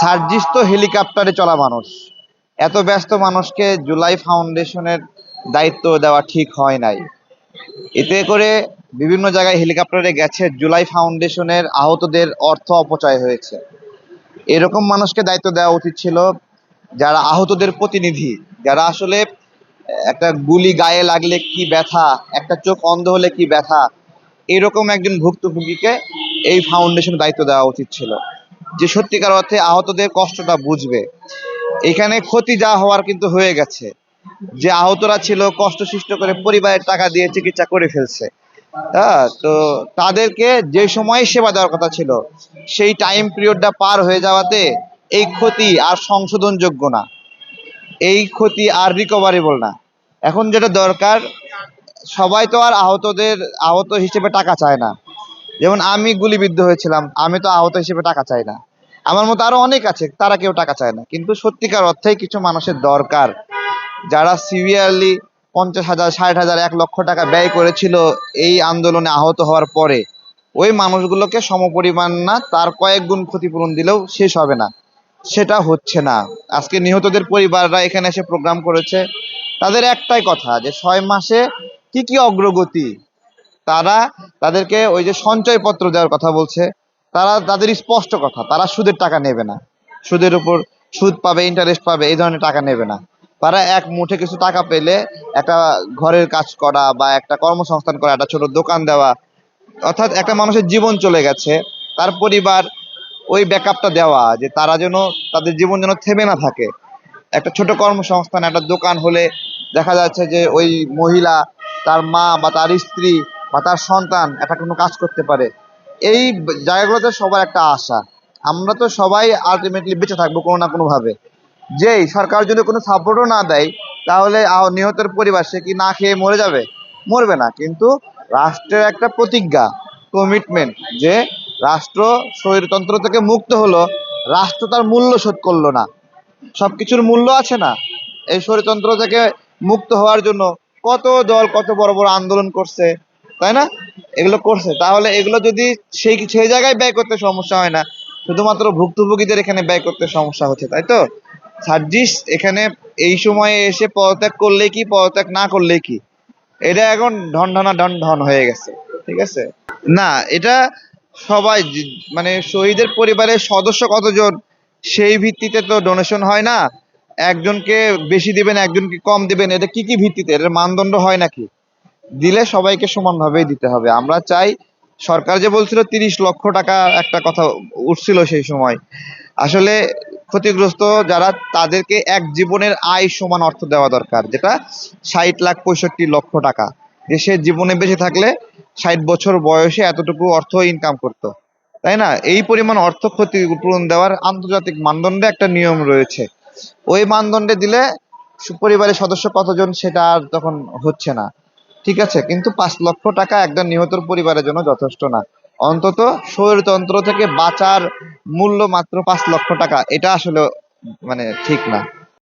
সার্জিস তো হেলিকপ্টারে চলা মানুষ, এত ব্যস্ত মানুষকে জুলাই ফাউন্ডেশনের দায়িত্ব দেওয়া ঠিক হয় নাই। এতে করে বিভিন্ন জায়গায় হেলিকপ্টারে গেছে, জুলাই ফাউন্ডেশনের আহতদের অর্থ অপচয় হয়েছে। এরকম মানুষকে দায়িত্ব দেওয়া উচিত ছিল যারা আহতদের প্রতিনিধি, যারা আসলে একটা গুলি গায়ে লাগলে কি ব্যথা, একটা চোখ অন্ধ হলে কি ব্যথা, এরকম একজন ভুক্তভোগীকে এই ফাউন্ডেশন দায়িত্ব দেওয়া উচিত ছিল, যে সত্যিকার অর্থে আহতদের কষ্টটা বুঝবে। এখানে ক্ষতি যা হওয়ার কিন্তু হয়ে গেছে। যে আহতরা ছিল কষ্ট সৃষ্ট করে পরিবারের টাকা দিয়ে চিকিৎসা করে ফেলছে। হ্যাঁ, তো তাদেরকে যে সময় সেবা দেওয়ার কথা ছিল সেই টাইম পিরিয়ডটা পার হয়ে যাওয়াতে এই ক্ষতি আর সংশোধনযোগ্য না, এই ক্ষতি আর রিকভারেবল না। এখন যেটা দরকার, সবাই তো আর আহত হিসেবে টাকা চায় না। যেমন আমি গুলিবিদ্ধ হয়েছিলাম, আমি তো আহত হিসেবে টাকা চাই না। আমার মতো আরো অনেক আছে, তারা কেউ টাকা চায় না। কিন্তু সত্যিকার অর্থেই কিছু মানুষের দরকার, যারা সিভিয়ারলি 50,000, 60,000, 1 লক্ষ টাকা ব্যয় করেছিল এই আন্দোলনে আহত হওয়ার পরে, ওই মানুষগুলোকে সমপরিমাণ না তার কয়েক গুণ ক্ষতিপূরণ দিলেও শেষ হবে না। সেটা হচ্ছে না। আজকে নিহতদের পরিবাররা এখানে এসে প্রোগ্রাম করেছে, তাদের একটাই কথা যে 6 মাসে কি কি অগ্রগতি। তারা তাদেরকে ওই যে সঞ্চয়পত্র দেওয়ার কথা বলছে, তাদের স্পষ্ট কথা, তারা সুদের টাকা নেবে না, সুদের উপর সুদ পাবে, ইন্টারেস্ট পাবে, এই ধরনের টাকা নেবে না। তারা এক মুঠে কিছু টাকা পেলে একটা ঘরের কাজ করা বা একটা কর্মসংস্থান করা, একটা ছোট দোকান দেওয়া, অর্থাৎ একটা মানুষের জীবন চলে গেছে, তার পরিবার ওই ব্যাকআপটা দেওয়া, যে তারা যেন তাদের জীবন যেন থেমে না থাকে। একটা ছোট কর্মসংস্থান, একটা দোকান হলে দেখা যাচ্ছে যে ওই মহিলা, তার মা বা তার স্ত্রী বা তার সন্তান একটা কোনো কাজ করতে পারে। এই জায়গাগুলোতে সবার একটা আশা। আমরা তো সবাই আলটিমেটলি বেঁচে থাকবো কোনো না কোনো ভাবে। যেই সরকার যদি কোনো সাপোর্টও না দেয়, তাহলে নিহতের পরিবার সে কি না খেয়ে মরে যাবে? মরবে না। কিন্তু রাষ্ট্রের একটা প্রতিজ্ঞা, কমিটমেন্ট, যে রাষ্ট্র স্বৈরতন্ত্র থেকে মুক্ত হলো, রাষ্ট্র তার মূল্য শোধ করলো না। সবকিছুর মূল্য আছে না? এই স্বৈরতন্ত্র থেকে মুক্ত হওয়ার জন্য কত দল কত বড় বড় আন্দোলন করছে, তাই না? এগুলো করছে, তাহলে এগুলো যদি সেই জায়গায় ব্যয় করতে সমস্যা হয় না, শুধুমাত্র ভুক্তভোগীদের এখানে ব্যয় করতে সমস্যা হচ্ছে, তাই তো? সার্জিস এখানে এই সময়ে এসে পদত্যাগ করলে কি, পদত্যাগ না করলে কি, এটা এখন ঢন হয়ে গেছে। ঠিক আছে? না, এটা সবাই মানে শহীদের পরিবারের সদস্য কতজন সেই ভিত্তিতে তো ডোনেশন হয় না। একজনকে বেশি দিবেন, একজনকে কম দিবেন, এটা কি কি ভিত্তিতে? এটার মানদণ্ড হয় নাকি? দিলে সবাইকে সমানভাবেই দিতে হবে। আমরা চাই, সরকার যে বলছিল 30 লক্ষ টাকা একটা কথা উঠছিল সেই সময়, আসলে ক্ষতিগ্রস্ত যারা, তাদেরকে এক জীবনের আয় সমান অর্থ দেওয়া দরকার, যেটা 60,65,লক্ষ টাকা। যে সে জীবনে বেঁচে থাকলে 60 বছর বয়সে এতটুকু অর্থ ইনকাম করতো, তাই না? এই পরিমাণ অর্থ ক্ষতিপূরণ দেওয়ার আন্তর্জাতিক মানদণ্ডে একটা নিয়ম রয়েছে। ওই মানদণ্ডে দিলে পরিবারের সদস্য কতজন সেটা আর তখন হচ্ছে না। ঠিক আছে, কিন্তু 5 লক্ষ টাকা একজন নিহতর পরিবারের জন্য যথেষ্ট না। অন্তত স্বৈরতন্ত্র থেকে বাঁচার মূল্য মাত্র 5 লক্ষ টাকা, এটা আসলে মানে ঠিক না।